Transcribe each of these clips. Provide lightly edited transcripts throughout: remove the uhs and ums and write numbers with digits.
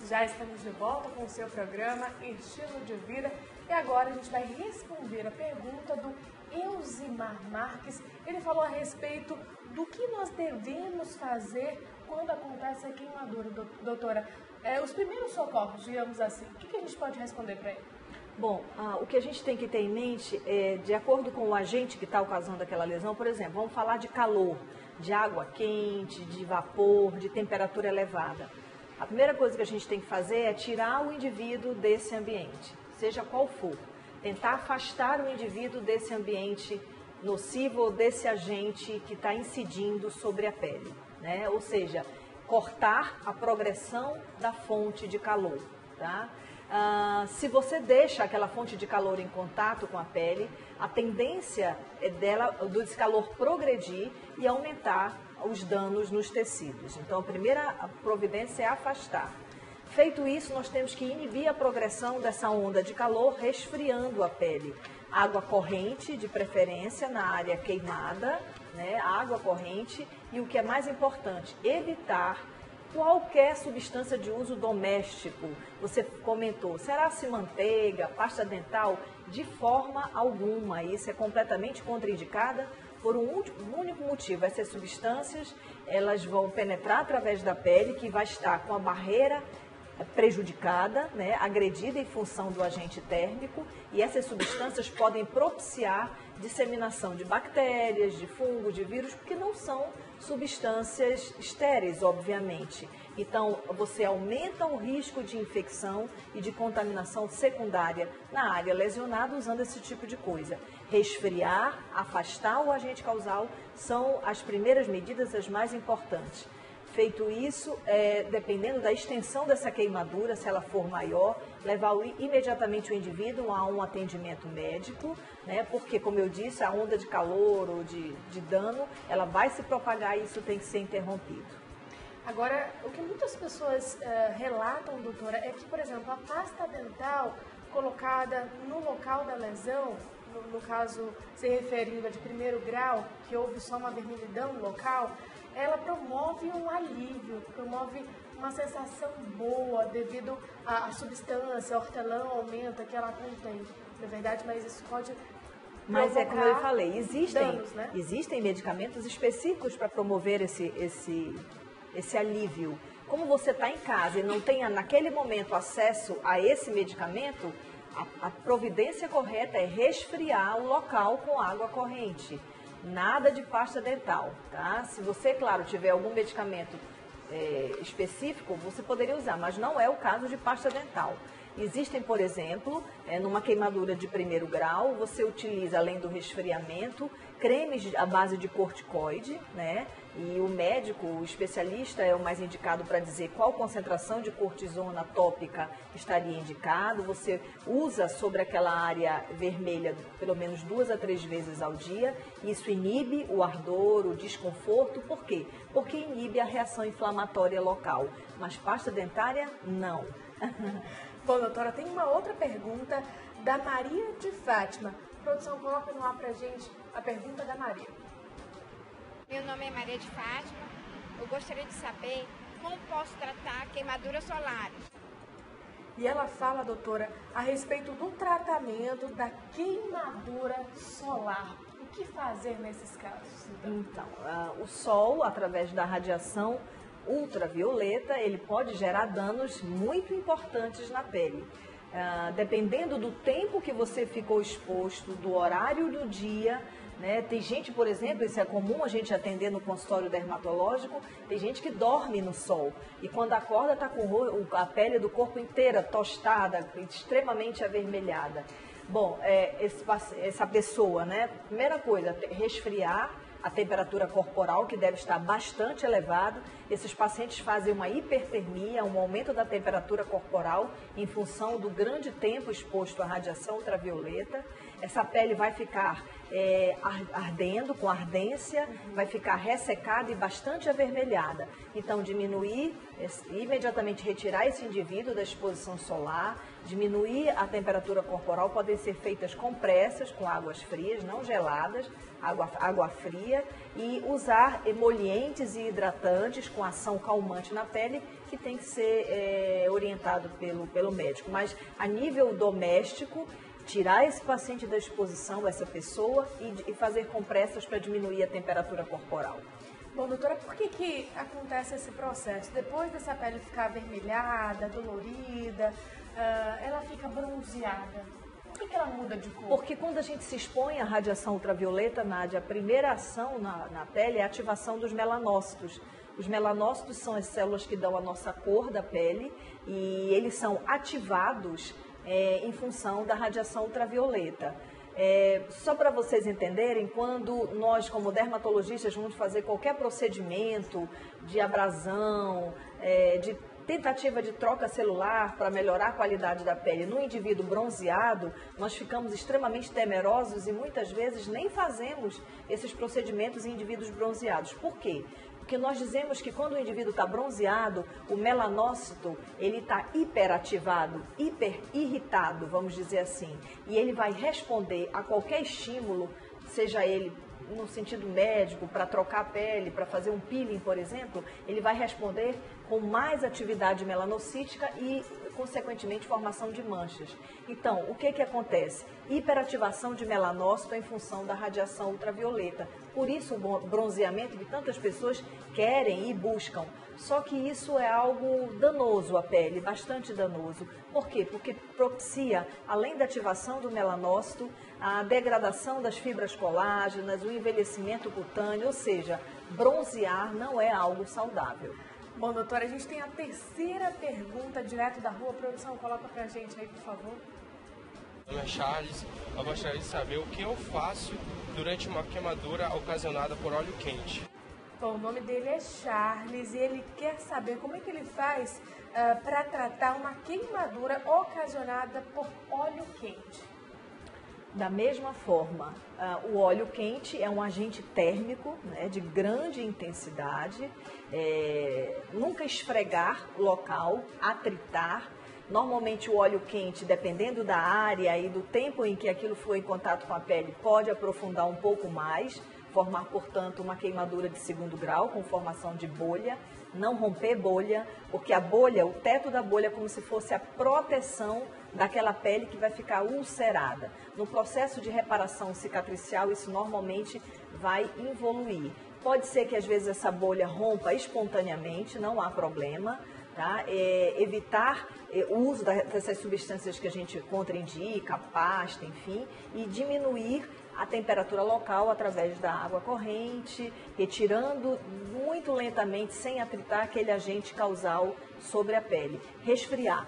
Já estamos de volta com o seu programa Estilo de Vida e agora a gente vai responder a pergunta do Elzimar Marques. Ele falou a respeito do que nós devemos fazer quando acontece a queimadura, doutora. Os primeiros socorros, digamos assim, o que a gente pode responder para ele? Bom, o que a gente tem que ter em mente é, de acordo com o agente que está ocasionando aquela lesão, por exemplo, vamos falar de calor, de água quente, de vapor, de temperatura elevada. A primeira coisa que a gente tem que fazer é tirar o indivíduo desse ambiente, seja qual for. Tentar afastar o indivíduo desse ambiente nocivo ou desse agente que está incidindo sobre a pele, né? Ou seja, cortar a progressão da fonte de calor, tá? Se você deixa aquela fonte de calor em contato com a pele, a tendência é desse calor progredir e aumentar os danos nos tecidos. Então, a primeira providência é afastar. Feito isso, nós temos que inibir a progressão dessa onda de calor, resfriando a pele. Água corrente, de preferência, na área queimada, né? Água corrente e, o que é mais importante, evitar qualquer substância de uso doméstico. Você comentou, será-se manteiga, pasta dental? De forma alguma, isso é completamente contraindicada por um único motivo. Essas substâncias, elas vão penetrar através da pele, que vai estar com a barreira prejudicada, né, agredida em função do agente térmico, e essas substâncias podem propiciar disseminação de bactérias, de fungos, de vírus, porque não são substâncias estéreis, obviamente. Então, você aumenta o risco de infecção e de contaminação secundária na área lesionada usando esse tipo de coisa. Resfriar, afastar o agente causal são as primeiras medidas, as mais importantes. Feito isso, dependendo da extensão dessa queimadura, se ela for maior, levar imediatamente o indivíduo a um atendimento médico, né? Porque, como eu disse, a onda de calor ou de dano, ela vai se propagar e isso tem que ser interrompido. Agora, o que muitas pessoas relatam, doutora, é que, por exemplo, a pasta dental colocada no local da lesão, no caso, se referindo a de primeiro grau, que houve só uma vermelhidão no local, ela promove um alívio, promove uma sensação boa devido à substância, a hortelã aumenta que ela contém. Na verdade, mas isso pode Mas é como eu falei, danos, né? existem medicamentos específicos para promover esse alívio. Como você está em casa e não tem naquele momento acesso a esse medicamento, a providência correta é resfriar o local com água corrente. Nada de pasta dental, tá? Se você, claro, tiver algum medicamento específico, você poderia usar, mas não é o caso de pasta dental. Existem, por exemplo, numa queimadura de primeiro grau, você utiliza, além do resfriamento, cremes à base de corticoide, né? E o médico, o especialista, é o mais indicado para dizer qual concentração de cortisona tópica estaria indicado. Você usa sobre aquela área vermelha pelo menos 2 a 3 vezes ao dia. Isso inibe o ardor, o desconforto. Por quê? Porque inibe a reação inflamatória local. Mas pasta dentária, não. Bom, doutora, tem uma outra pergunta da Maria de Fátima. Produção, coloca no ar pra gente a pergunta da Maria. Meu nome é Maria de Fátima. Eu gostaria de saber como posso tratar queimaduras solares. E ela fala, doutora, a respeito do tratamento da queimadura solar. O que fazer nesses casos? Então, o sol, através da radiação ultravioleta, ele pode gerar danos muito importantes na pele. Dependendo do tempo que você ficou exposto, do horário do dia, né? Tem gente, por exemplo, isso é comum a gente atender no consultório dermatológico, tem gente que dorme no sol e quando acorda está com a pele do corpo inteira tostada, extremamente avermelhada. Bom, essa pessoa, né? Primeira coisa, resfriar a temperatura corporal, que deve estar bastante elevada. Esses pacientes fazem uma hipertermia, um aumento da temperatura corporal em função do grande tempo exposto à radiação ultravioleta. Essa pele vai ficar ardendo, com ardência, vai ficar ressecada e bastante avermelhada. Então, diminuir, imediatamente retirar esse indivíduo da exposição solar, Diminuir a temperatura corporal podem ser feitas compressas com águas frias, não geladas, água fria, e usar emolientes e hidratantes com ação calmante na pele, que tem que ser orientado pelo médico. Mas a nível doméstico, tirar esse paciente da exposição, essa pessoa, e fazer compressas para diminuir a temperatura corporal. Bom, doutora, por que acontece esse processo? Depois dessa pele ficar avermelhada, dolorida, ela fica bronzeada. Por que ela muda de cor? Porque quando a gente se expõe à radiação ultravioleta, Nádia, a primeira ação na pele é a ativação dos melanócitos. Os melanócitos são as células que dão a nossa cor da pele e eles são ativados em função da radiação ultravioleta. Só para vocês entenderem, quando nós, como dermatologistas, vamos fazer qualquer procedimento de abrasão, de tentativa de troca celular para melhorar a qualidade da pele no indivíduo bronzeado, nós ficamos extremamente temerosos e muitas vezes nem fazemos esses procedimentos em indivíduos bronzeados. Por quê? Porque nós dizemos que quando o indivíduo está bronzeado, o melanócito ele está hiperativado, hiperirritado, vamos dizer assim, e ele vai responder a qualquer estímulo, seja ele no sentido médico, para trocar a pele, para fazer um peeling, por exemplo, ele vai responder com mais atividade melanocítica e, consequentemente, formação de manchas. Então, o que acontece? Hiperativação de melanócito em função da radiação ultravioleta. Por isso, o bronzeamento que tantas pessoas querem e buscam. Só que isso é algo danoso à pele, bastante danoso. Por quê? Porque propicia, além da ativação do melanócito, a degradação das fibras colágenas, o envelhecimento cutâneo, ou seja, bronzear não é algo saudável. Bom, doutora, a gente tem a terceira pergunta direto da rua. A produção, coloca pra gente aí, por favor. Meu nome é Charles. Eu gostaria de saber o que eu faço durante uma queimadura ocasionada por óleo quente. Bom, o nome dele é Charles e ele quer saber como é que ele faz para tratar uma queimadura ocasionada por óleo quente. Da mesma forma, o óleo quente é um agente térmico, né, de grande intensidade, nunca esfregar o local, atritar. Normalmente o óleo quente, dependendo da área e do tempo em que aquilo foi em contato com a pele, pode aprofundar um pouco mais, formar, portanto, uma queimadura de 2º grau com formação de bolha. Não romper bolha, porque a bolha, o teto da bolha é como se fosse a proteção daquela pele que vai ficar ulcerada. No processo de reparação cicatricial, isso normalmente vai evoluir. Pode ser que às vezes essa bolha rompa espontaneamente, não há problema. Tá? Evitar o uso dessas substâncias que a gente contraindica, pasta, enfim, e diminuir a temperatura local através da água corrente, retirando muito lentamente, sem atritar aquele agente causal sobre a pele. Resfriar.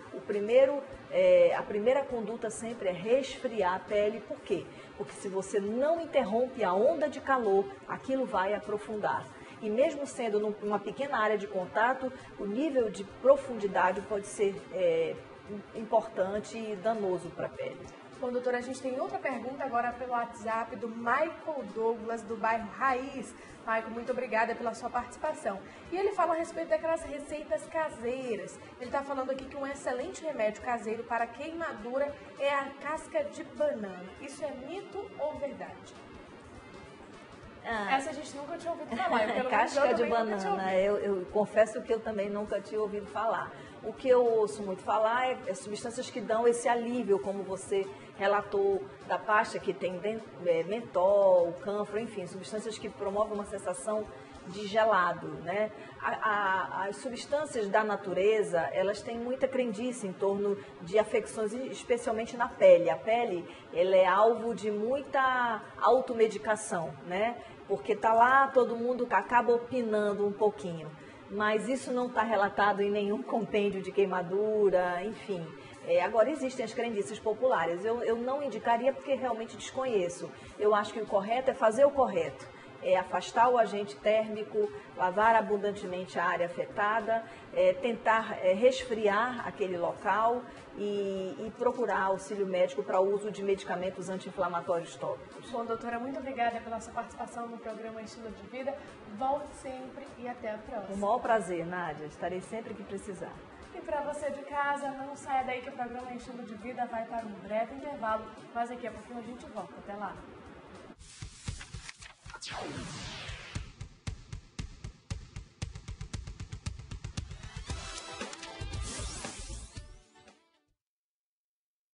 A primeira conduta sempre é resfriar a pele. Por quê? Porque se você não interrompe a onda de calor, aquilo vai aprofundar. E mesmo sendo numa pequena área de contato, o nível de profundidade pode ser importante e danoso para a pele. Bom, doutora, a gente tem outra pergunta agora pelo WhatsApp do Michael Douglas, do bairro Raiz. Michael, muito obrigada pela sua participação. E ele fala a respeito daquelas receitas caseiras. Ele está falando aqui que um excelente remédio caseiro para queimadura é a casca de banana. Isso é mito ou verdade? Essa a gente nunca tinha ouvido falar. Casca de banana, eu confesso que eu também nunca tinha ouvido falar. O que eu ouço muito falar é substâncias que dão esse alívio, como você relatou da pasta que tem mentol, cânfora, enfim, substâncias que promovem uma sensação de gelado, né? As substâncias da natureza, elas têm muita crendice em torno de afecções, especialmente na pele. A pele, ela é alvo de muita automedicação, né? Porque tá lá, todo mundo acaba opinando um pouquinho. Mas isso não está relatado em nenhum compêndio de queimadura, enfim. Agora, existem as crendices populares. Eu não indicaria porque realmente desconheço. Eu acho que o correto é fazer o correto. Afastar o agente térmico, lavar abundantemente a área afetada, tentar resfriar aquele local e procurar auxílio médico para o uso de medicamentos anti-inflamatórios tópicos. Bom, doutora, muito obrigada pela sua participação no programa Estilo de Vida. Volte sempre e até a próxima. Com o maior prazer, Nádia. Estarei sempre que precisar. E para você de casa, não saia daí que o programa Estilo de Vida vai para um breve intervalo, mas daqui a pouquinho a gente volta. Até lá.